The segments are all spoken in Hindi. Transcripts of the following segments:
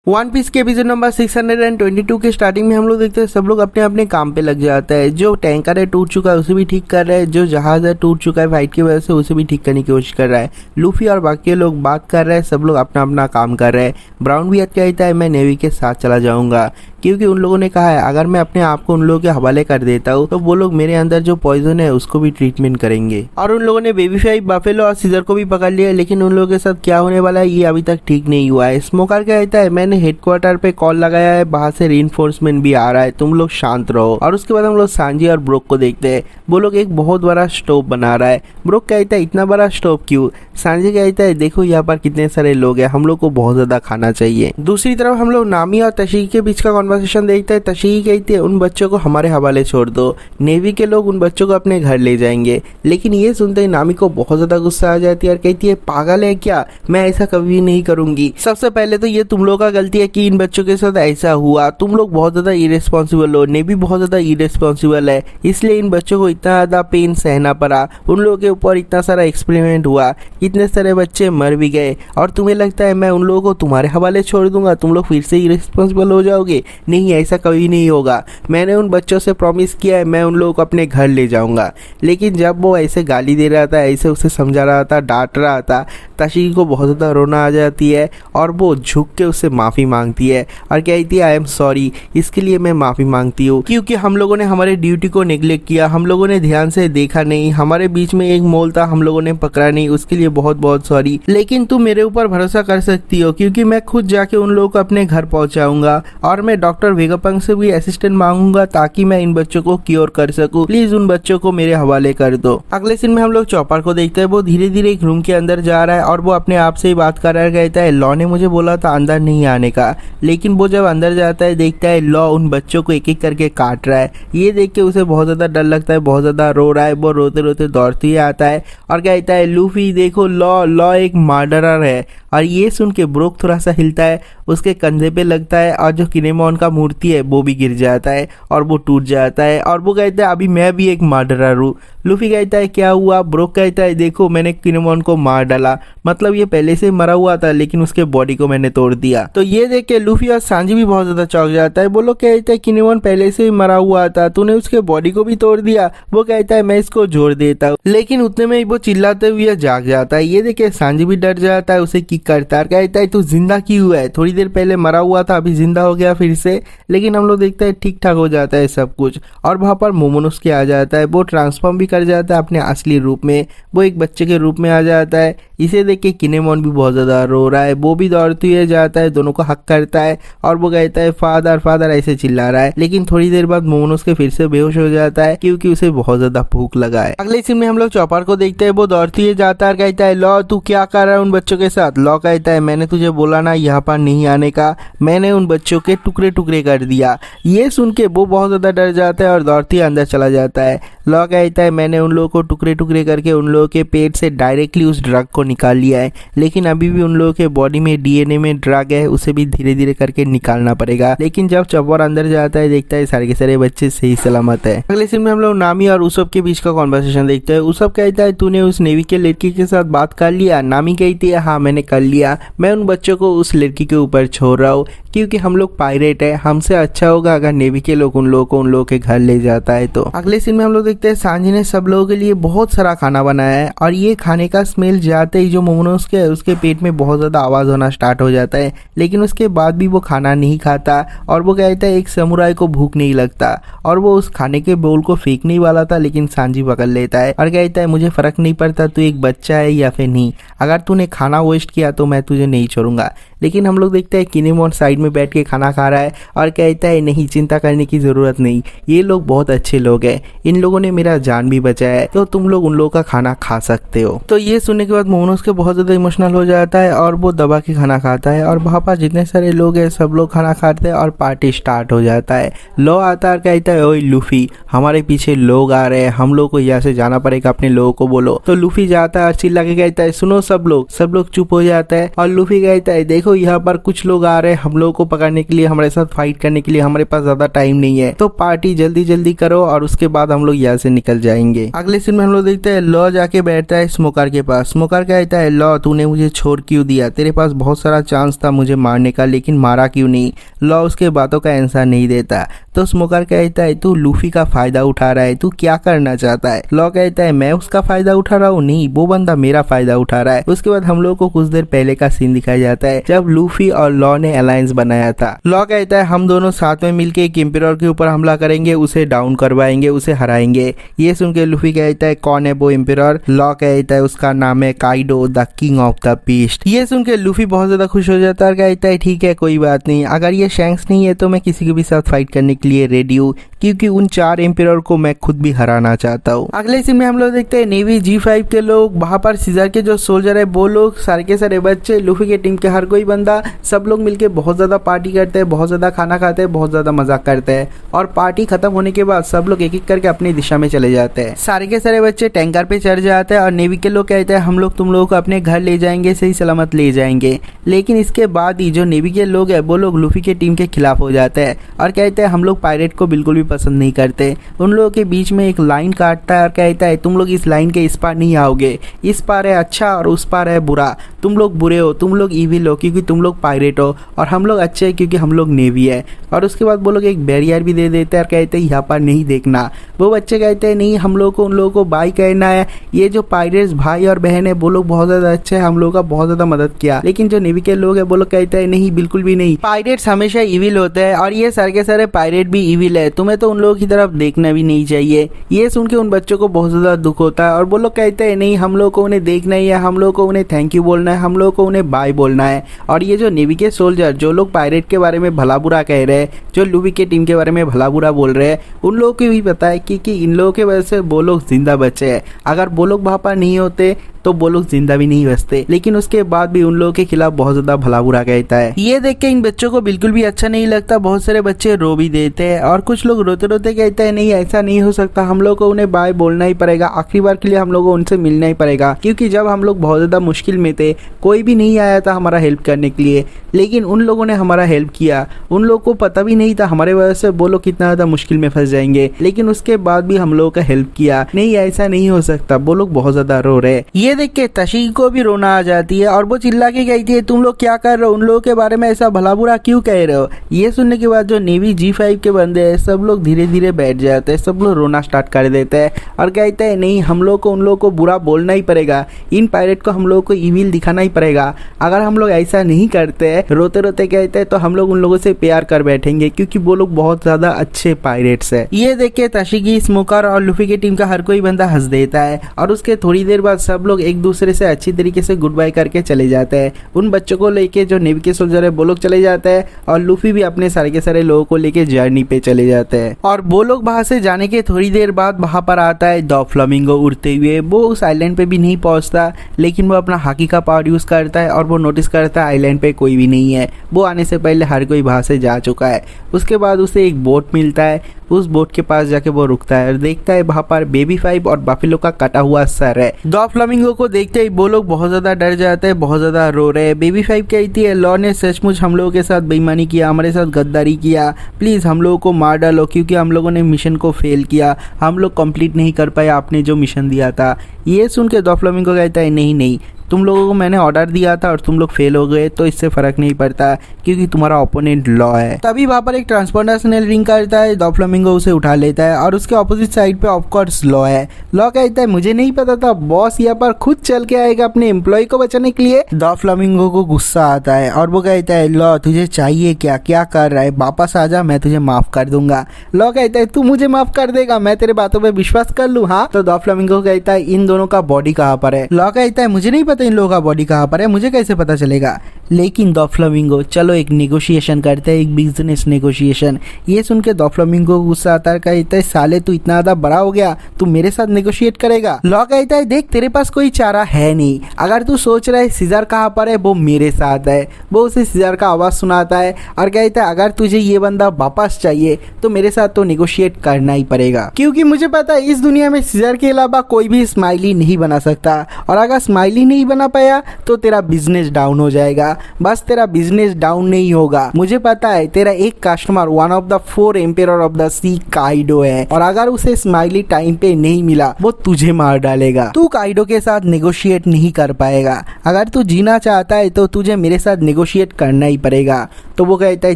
वन पीस के एपिसोड नंबर 622 के स्टार्टिंग में हम लोग देखते हैं सब लोग अपने अपने काम पे लग जाता है। जो टैंकर है टूट चुका है उसे भी ठीक कर रहा है, जो जहाज है टूट चुका है फाइट की वजह से उसे भी ठीक करने की कोशिश कर रहा है। लूफी और बाकी लोग बात कर रहे हैं, सब लोग अपना अपना काम कर रहे हैं। ब्राउन भी कहता है मैं नेवी के साथ चला जाऊंगा क्योंकि उन लोगों ने कहा है अगर मैं अपने आप को उन लोगों के हवाले कर देता हूँ तो वो लोग मेरे अंदर जो पॉइजन है उसको भी ट्रीटमेंट करेंगे। और उन लोगों ने बेबी फाई, बफेलो और सीजर को भी पकड़ लिया, लेकिन उन लोगों के साथ क्या होने वाला है ये अभी तक ठीक नहीं हुआ है। स्मोकर कहता है मैंने हेडक्वार्टर पे कॉल लगाया है, बाहर से रीइंफोर्समेंट भी आ रहा है, तुम लोग शांत रहो। और उसके बाद हम लोग सांजी और ब्रोक को देखते हैं, वो लोग एक बहुत बड़ा स्टोव बना रहा है। ब्रोक कहता है इतना बड़ा स्टोव क्यों? सांजी कहता है देखो यहाँ पर कितने सारे लोग हैं, हम लोग को बहुत ज्यादा खाना चाहिए। दूसरी तरफ हम लोग नामी और तशीकी के बीच का कॉन्वर्सेशन देखते हैं। तशीकी कहती है उन बच्चों को हमारे हवाले छोड़ दो, नेवी के लोग उन बच्चों को अपने घर ले जाएंगे। लेकिन ये सुनते ही नामी को बहुत ज्यादा गुस्सा आ जाती है और कहती है पागल है क्या, मैं ऐसा कभी नहीं करूंगी। सबसे पहले तो ये तुम लोग का गलती है कि इन बच्चों के साथ ऐसा हुआ, तुम लोग बहुत ज्यादा इरेस्पॉन्सिबल हो, नेवी बहुत ज्यादा इरेस्पॉन्सिबल है, इसलिए इन बच्चों को इतना ज्यादा पेन सहना पड़ा। उन लोगों के ऊपर इतना सारा एक्सपेरिमेंट हुआ, इतने सारे बच्चे मर भी गए, और तुम्हें लगता है मैं उन लोगों को तुम्हारे हवाले छोड़ दूंगा, तुम लोग फिर से इरेस्पॉन्सिबल हो जाओगे? नहीं, ऐसा कभी नहीं होगा। मैंने उन बच्चों से प्रॉमिस किया है मैं उन लोगों को अपने घर ले जाऊंगा। लेकिन जब वो ऐसे गाली दे रहा था, ऐसे उसे समझा रहा था, डांट रहा था, तशीकी को बहुत ज़्यादा रोना आ जाती है और वो झुक के उससे माफ़ी मांगती है और कहती है आई एम सॉरी, इसके लिए मैं माफ़ी मांगती हूँ क्योंकि हम लोगों ने हमारे ड्यूटी को नेग्लेक्ट किया, हम लोगों ने ध्यान से देखा नहीं, हमारे बीच में एक मोल था हम लोगों ने पकड़ा नहीं, उसके लिए बहुत बहुत सॉरी। लेकिन तुम मेरे ऊपर भरोसा कर सकती हो क्योंकि मैं खुद जाके उन लोगों को अपने घर पहुँचाऊंगा और मैं डॉक्टर वेगापंग से भी असिस्टेंट मांगूंगा ताकि मैं इन बच्चों को क्योर कर सकूं। प्लीज उन बच्चों को मेरे हवाले कर दो। अगले सीन में हम लोग चॉपर को देखते हैं, वो धीरे धीरे एक रूम के अंदर जा रहा है और वो अपने आप से ही बात कर रहा है। कहता है लॉ ने मुझे बोला था अंदर नहीं आने का, लेकिन वो जब अंदर जाता है देखता है लॉ उन बच्चों को एक एक करके काट रहा है। ये देख के उसे बहुत ज्यादा डर लगता है, बहुत ज्यादा रो रहा है। वो रोते रोते दौड़ते ही आता है और कहता है लूफी देखो लॉ एक मर्डरर है। और ये सुन के ब्रोक थोड़ा सा हिलता है, उसके कंधे पे लगता है और जो किनेमोन का मूर्ति है वो भी गिर जाता है और वो टूट जाता है और वो कहता है अभी मैं भी एक मर्डरर हूँ। लूफी कहता है क्या हुआ? ब्रोक कहता है देखो मैंने किनेमोन को मार डाला, मतलब ये पहले से मरा हुआ था लेकिन उसके बॉडी को मैंने तोड़ दिया। तो ये देख के लूफी और सांजी भी बहुत ज्यादा चौंक जाता है। वो लोग कहते हैं किनेमोन पहले से ही मरा हुआ था, तूने उसके बॉडी को भी तोड़ दिया। वो कहता है मैं इसको जोड़ देता हूँ, लेकिन उतने में वो चिल्लाते हुए जाग जाता है। ये देख के सांजी भी डर जाता है, उसे किक करता है, कहता है तू जिंदा क्यों है? थोड़ी देर पहले मरा हुआ था अभी जिंदा हो गया फिर से। लेकिन हम लोग देखते हैं ठीक ठाक हो जाता है सब कुछ और वहां पर मोमोनोसुके आ जाता है। वो ट्रांसफॉर्म भी कर जाता है अपने असली रूप में, वो एक बच्चे के रूप में आ जाता है। इसे देख के किनेमोन भी बहुत ज्यादा रो रहा है, वो भी दौड़ते हुए जाता है, दोनों को हक करता है और वो कहता है फादर फादर ऐसे चिल्ला रहा है। लेकिन थोड़ी देर बाद मोमोनोसुके फिर से बेहोश हो जाता है क्योंकि उसे बहुत ज्यादा भूख लगा है। अगले सीन में हम लोग चॉपर को देखते हैं, वो दौड़ते हुए जाता है और कहता है लॉ तू क्या कर रहा है उन बच्चों के साथ? लॉ कहता है मैंने तुझे बोला ना यहाँ पर नहीं आने का, मैंने उन बच्चों के टुकड़े टुकड़े कर दिया। ये सुन के वो बहुत ज्यादा डर जाता है और दौड़ते अंदर चला जाता है। लॉ कहता है मैंने उन लोगों को टुकड़े टुकड़े करके उन लोगों के पेट से डायरेक्टली उस ड्रग को निकाल लिया है, लेकिन अभी भी उन लोगों के बॉडी में डीएनए में ड्रग है, उसे भी धीरे धीरे करके निकालना पड़ेगा। लेकिन जब चॉपर अंदर जाता है देखता है सारे के सारे बच्चे सही सलामत है। अगले सीन में हम लोग नामी और उसब के बीच का कॉन्वर्सेशन देखते हैं। उसब कहता है तूने उस नेवी के लड़की के साथ बात कर लिया? नामी कहती है हाँ मैंने कर लिया, मैं उन बच्चों को उस लड़की के ऊपर छोड़ रहा हूँ क्योंकि हम लोग पायरेट है, हमसे अच्छा होगा अगर नेवी के लोग उन लोगों को उन लोगों के घर ले जाता है। तो अगले सीन में हम लोग देखते हैं सांजी ने सब लोगों के लिए बहुत सारा खाना बनाया है और ये खाने का स्मेल जाते ही जो मोमोनोसुके है उसके पेट में बहुत ज्यादा आवाज होना स्टार्ट हो जाता है। लेकिन उसके बाद भी वो खाना नहीं खाता और वो कहता है एक समुराई को भूख नहीं लगता और वो उस खाने के बोल को फेंकने ही वाला था, लेकिन सांजी पकड़ लेता है और कहता है मुझे फर्क नहीं पड़ता तू एक बच्चा है या फिर नहीं, अगर तूने खाना वेस्ट किया तो मैं तुझे नहीं छोड़ूंगा। लेकिन हम लोग देखते हैं किनेमोन साइड में बैठ के खाना खा रहा है और कहता है नहीं चिंता करने की जरूरत नहीं, ये लोग बहुत अच्छे लोग हैं, इन लोगों ने मेरा जान भी बचाया है, तो तुम लोग उन लोगों का खाना खा सकते हो। तो ये सुनने के बाद मोमोनोसुके बहुत ज्यादा इमोशनल हो जाता है और वो दबा के खाना खाता है और वहाँ पर जितने सारे लोग हैं सब लोग खाना खाते हैं और पार्टी स्टार्ट हो जाता है। लॉ आता है कहता है ओए लूफी हमारे पीछे लोग आ रहे हैं, हम लोग को यहाँ से जाना पड़ेगा, अपने लोगों को बोलो। तो लूफी जाता है और चिल्ला के कहता है सुनो सब लोग चुप हो जाता है और लूफी कहता है देखो देखो यहाँ पर कुछ लोग आ रहे हैं हम लोगों को पकड़ने के लिए, हमारे साथ फाइट करने के लिए, हमारे पास ज्यादा टाइम नहीं है, तो पार्टी जल्दी जल्दी करो और उसके बाद हम लोग यहाँ से निकल जाएंगे। अगले सीन में हम लोग देखते हैं लॉ जाके बैठता है स्मोकर के पास। स्मोकर कहता है लॉ तूने मुझे छोड़ क्यों दिया, तेरे पास बहुत सारा चांस था मुझे मारने का, लेकिन मारा क्यों नहीं। लॉ उसके बातों का आंसर नहीं देता, तो स्मोकर कहता है तू लूफी का फायदा उठा रहा है, तू क्या करना चाहता है। लॉ कहता है मैं उसका फायदा उठा रहा हूँ, नहीं वो बंदा मेरा फायदा उठा रहा है। उसके बाद हम लोग को कुछ देर पहले का सीन दिखाया जाता है जब लूफी और लॉ ने अलायंस बनाया था। लॉ कहता है हम दोनों साथ में मिलके एक एम्परर के ऊपर हमला करेंगे, उसे डाउन करवाएंगे, उसे हराएंगे। ये सुन के लूफी कहता है कौन है वो एम्परर। लॉ कहता है उसका नाम है Kaido the king of the beast. ये सुन के लूफी बहुत ज्यादा खुश हो जाता है और कहता है ठीक है कोई बात नहीं, अगर ये शैंक्स नहीं है तो मैं किसी के भी साथ फाइट करने के लिए रेडी हूँ, क्योंकि उन 4 एम्परर को मैं खुद भी हराना चाहता हूँ। अगले सीन में हम लोग देखते हैं नेवी G5 के लोग, वहां पर सीजर के जो सोल्जर है वो लोग, सारे के सारे बच्चे, लूफी के टीम के हर कोई बंदा, सब लोग मिलके बहुत ज्यादा पार्टी करते हैं, बहुत ज्यादा खाना खाते हैं, बहुत ज्यादा मजाक करते हैं। और पार्टी खत्म होने के बाद सब लोग एक एक करके अपनी दिशा में चले जाते हैं। सारे के सारे बच्चे टैंकर पे चढ़ जाते हैं और नेवी के लोग कहते हैं हम लोग तुम लोगों को अपने घर ले जाएंगे, सही सलामत ले जाएंगे। लेकिन इसके बाद ही जो नेवी के लोग है वो लोग लूफी के टीम के खिलाफ हो जाते हैं और कहते हैं हम लोग पायरेट को बिल्कुल भी पसंद नहीं करते। उन लोगों के बीच में एक लाइन काटता है और कहता है तुम लोग इस लाइन के इस पार नहीं आओगे, इस पार है अच्छा और उस पार है बुरा, तुम लोग बुरे हो, तुम लोग इविल हो क्योंकि तुम लोग पायरेट हो, और हम लोग अच्छे हैं क्योंकि हम लोग नेवी है। और उसके बाद वो लोग एक बैरियर भी दे देते हैं और कहते हैं यहाँ पर नहीं देखना। वो बच्चे कहते हैं नहीं हम लोग को उन लोगों को बाय कहना है, ये जो पायरेट्स भाई और बहन है वो लोग बहुत ज्यादा अच्छे हैं, हम लोग का बहुत ज्यादा मदद किया। लेकिन जो नेवी के लोग है वो लोग कहते हैं नहीं बिल्कुल भी नहीं, पायरेट्स हमेशा इविल होते हैं और ये सारे के सारे पायरेट भी इविल है, तुम्हें तो उन लोगों की तरफ देखना भी नहीं चाहिए। ये सुन के उन बच्चों को बहुत ज्यादा दुख होता है और वो लोग कहते हैं नहीं हम लोग को उन्हें देखना ही है, हम लोग को उन्हें थैंक यू बोलना है, हम लोग को उन्हें बाय बोलना है। और ये जो नेवी के सोल्जर जो लोग पायरेट के बारे में भला बुरा कह रहे हैं, जो लूफी के टीम के बारे में भला बुरा बोल रहे हैं, उन लोगों को भी पता है कि इन लोगों के वजह से वो लोग जिंदा बचे हैं। अगर वो लोग वहां पर नहीं होते तो वो लोग जिंदा भी नहीं बचते। लेकिन उसके बाद भी उन लोगों के खिलाफ बहुत ज्यादा भला बुरा कहता है। ये देख के इन बच्चों को बिल्कुल भी अच्छा नहीं लगता, बहुत सारे बच्चे रो भी देते हैं और कुछ लोग रोते रोते कहते हैं नहीं ऐसा नहीं हो सकता, हम लोग को उन्हें बाय बोलना ही पड़ेगा, आखिरी बार के लिए हम लोग को उनसे मिलना ही पड़ेगा, क्योंकि जब हम लोग बहुत ज्यादा मुश्किल में थे कोई भी नहीं आया था हमारा हेल्प करने के लिए, लेकिन उन लोगों ने हमारा हेल्प किया। उन लोगों को पता भी नहीं था हमारे वजह से वो लोग कितना ज्यादा मुश्किल में फंस जाएंगे, लेकिन उसके बाद भी हम लोगों का हेल्प किया। नहीं ऐसा नहीं हो सकता, वो लोग बहुत ज्यादा रो रहे। ये देख के तशी को भी रोना आ जाती है और वो चिल्ला के कहती है तुम लोग क्या कर रहे हो, उन लोगों के बारे में ऐसा भला बुरा क्यों कह रहे हो। ये सुनने के बाद जो नेवी G5 के बंदे हैं सब लोग धीरे धीरे बैठ जाते हैं, सब लोग रोना स्टार्ट कर देते हैं और कहते हैं नहीं हम लोग को उन लोगों को बुरा बोलना ही पड़ेगा, इन पायरेट को हम लोग को इविल दिखाना ही पड़ेगा। अगर हम लोग ऐसा नहीं करते, रोते रोते कहते हैं तो हम लोग उन लोगों से प्यार कर बैठेंगे क्योंकि वो लोग बहुत ज्यादा अच्छे पायरेट्स है। ये देख के तशिगी, स्मोकर और लूफी की टीम का हर कोई बंदा हंस देता है और उसके थोड़ी देर बाद सब लोग एक दूसरे से अच्छी तरीके से गुड बाय करके चले जाते हैं। उन बच्चों को लेके जो नेवी के सोल्जर है वो लोग चले जाते हैं और लूफी भी अपने सारे के सारे लोगों को लेके जर्नी पे चले जाते हैं। और वो लोग वहां से जाने के थोड़ी देर बाद वहां पर आता है द फ्लामिंगो उड़ते हुए। वो उस आइलैंड पे भी नहीं पहुंचता, लेकिन वो अपना हाकी का पावर यूज करता है और वो नोटिस करता है आइलैंड पे कोई भी नहीं है। वो आने से पहले हर कोई वहां से जा चुका है। उसके बाद उसे एक बोट मिलता है, उस बोट के पास जाके वो रुकता है और देखता है वहां पर बेबी 5 और बफेलो का कटा हुआ सर है। द फ्लामिंगो को देखते ही वो लोग बहुत ज्यादा डर जाते हैं, बहुत ज्यादा रो रहे हैं। बेबी 5 कहती है लॉ ने सचमुच हम लोगों के साथ बेईमानी किया, हमारे साथ गद्दारी किया, प्लीज हम लोगों को मार डालो क्योंकि हम लोगों ने मिशन को फेल किया, हम लोग कंप्लीट नहीं कर पाए आपने जो मिशन दिया था। ये सुन के द फ्लामिंगो कहता है नहीं नहीं, तुम लोगों को मैंने ऑर्डर दिया था और तुम लोग फेल हो गए तो इससे फर्क नहीं पड़ता क्योंकि तुम्हारा ओपोनेंट लॉ है। तभी वहां पर एक ट्रांसपोर्टेशनल रिंग करता है, द फ्लामिंगो उसे उठा लेता है और उसके ऑपोजिट साइड पे ऑफ कोर्स लॉ है। लॉ कहता है मुझे नहीं पता था बॉस यहाँ पर खुद चल के आएगा अपने एम्प्लॉय को बचाने के लिए। द फ्लामिंगो को गुस्सा आता है और वो कहता है लॉ तुझे चाहिए क्या, क्या कर रहा है, वापस आ जा, मैं तुझे माफ कर दूंगा। लॉ कहता है तू मुझे माफ कर देगा, मैं तेरे बातों पर विश्वास कर लूँ। हाँ, तो द फ्लामिंगो कहता है इन दोनों का बॉडी कहाँ पर है। लॉ कहता है मुझे नहीं पता इन लोगों का बॉडी कहाँ पर है, मुझे कैसे पता चलेगा। लेकिन द फ्लामिंगो चलो एक नेगोशिएशन करते हैं, एक बिजनेस नेगोशिएशन। ये सुन के द फ्लामिंगो गुस्सा आता है, कहता है साले तू इतना ज्यादा बड़ा हो गया, तू मेरे साथ नेगोशिएट करेगा। लॉ कहता है देख तेरे पास कोई चारा है नहीं, अगर तू सोच रहा है सीजर कहाँ पर है, वो मेरे साथ है। वो उसे सीजर का आवाज सुनाता है और कहता है अगर तुझे ये बंदा वापस चाहिए तो मेरे साथ तो नेगोशिएट करना ही पड़ेगा, क्योंकि मुझे पता है इस दुनिया में सीजर के अलावा कोई भी स्माइली नहीं बना सकता, और अगर स्माइली नहीं बना पाया तो तेरा बिजनेस डाउन हो जाएगा। बस तेरा बिजनेस डाउन नहीं होगा। मुझे पता है तेरा एक customer one of the 4 empire of the sea काइडो है और अगर उसे स्माइली टाइम पे नहीं मिला वो तुझे मार डालेगा। तू काइडो के साथ नेगोशिएट नहीं कर पाएगा। अगर तू जीना चाहता है तो तुझे मेरे साथ नेगोशिएट करना ही पड़ेगा। तो वो कहता है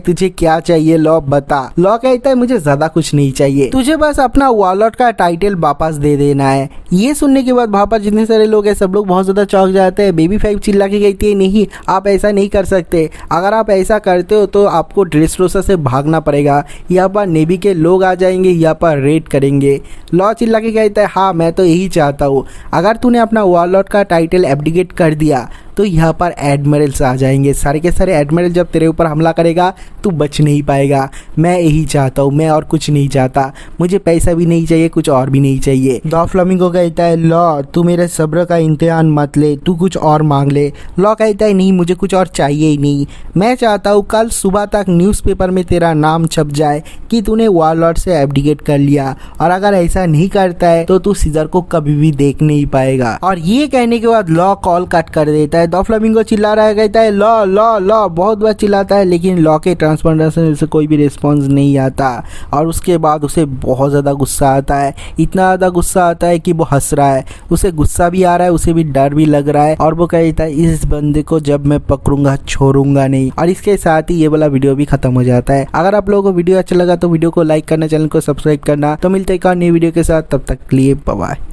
तुझे क्या चाहिए लॉ बता। लॉ कहता है मुझे ज्यादा कुछ नहीं चाहिए, तुझे बस अपना वॉलेट का टाइटल वापस दे देना है। ये सुनने के बाद वहां पर जितने सारे लोग हैं सब लोग बहुत ज्यादा चौंक जाते हैं। बेबी 5 चिल्ला के कहती है नहीं आप ऐसा नहीं कर सकते, अगर आप ऐसा करते हो तो आपको ड्रेसरोसा से भागना पड़ेगा, यहाँ पर नेवी के लोग आ जाएंगे, यहाँ पर रेड करेंगे। लॉ चिल्ला के कहता है हाँ मैं तो यही चाहता हूँ, अगर तूने अपना वॉलेट का टाइटल एब्डिकेट कर दिया तो यहाँ पर एडमिरल्स आ जाएंगे, सारे के सारे एडमिरल जब तेरे ऊपर हमला करेगा तू बच नहीं पाएगा। मैं यही चाहता हूँ, मैं और कुछ नहीं चाहता, मुझे पैसा भी नहीं चाहिए, कुछ और भी नहीं चाहिए। डॉफ्लामिंगो कहता है लॉ तू मेरे सब्र का इम्तिहान मत ले, तू कुछ और मांग ले। लॉ कहता है नहीं मुझे कुछ और चाहिए ही नहीं, मैं चाहता हूँ कल सुबह तक न्यूज़पेपर में तेरा नाम छप जाए कि तूने वॉरलॉर्ड से एब्डिकेट कर लिया, और अगर ऐसा नहीं करता है तो तू सीजर को कभी भी देख नहीं पाएगा। और ये कहने के बाद लॉ कॉल कट कर देता है। डॉफ्लामिंगो चिल्ला रहा है, कहता है लॉ लॉ लॉ बहुत बार चिल्लाता है लेकिन लॉ के ट्रांसपोर्टेशन से कोई भी रिस्पॉन्स नहीं आता। और उसके बाद उसे बहुत ज़्यादा गुस्सा आता है, इतना ज़्यादा गुस्सा आता है कि वो हंस रहा है, उसे गुस्सा भी आ रहा है, उसे भी डर भी लग रहा है। और वो कहता है इस बंदे को जब मैं पकड़ूंगा छोड़ूंगा नहीं। और इसके साथ ही ये वाला वीडियो भी खत्म हो जाता है। अगर आप लोगों को वीडियो अच्छा लगा तो वीडियो को लाइक करना, चैनल को सब्सक्राइब करना। तो मिलते हैं एक और नई वीडियो के साथ, तब तक के लिए बाय बाय।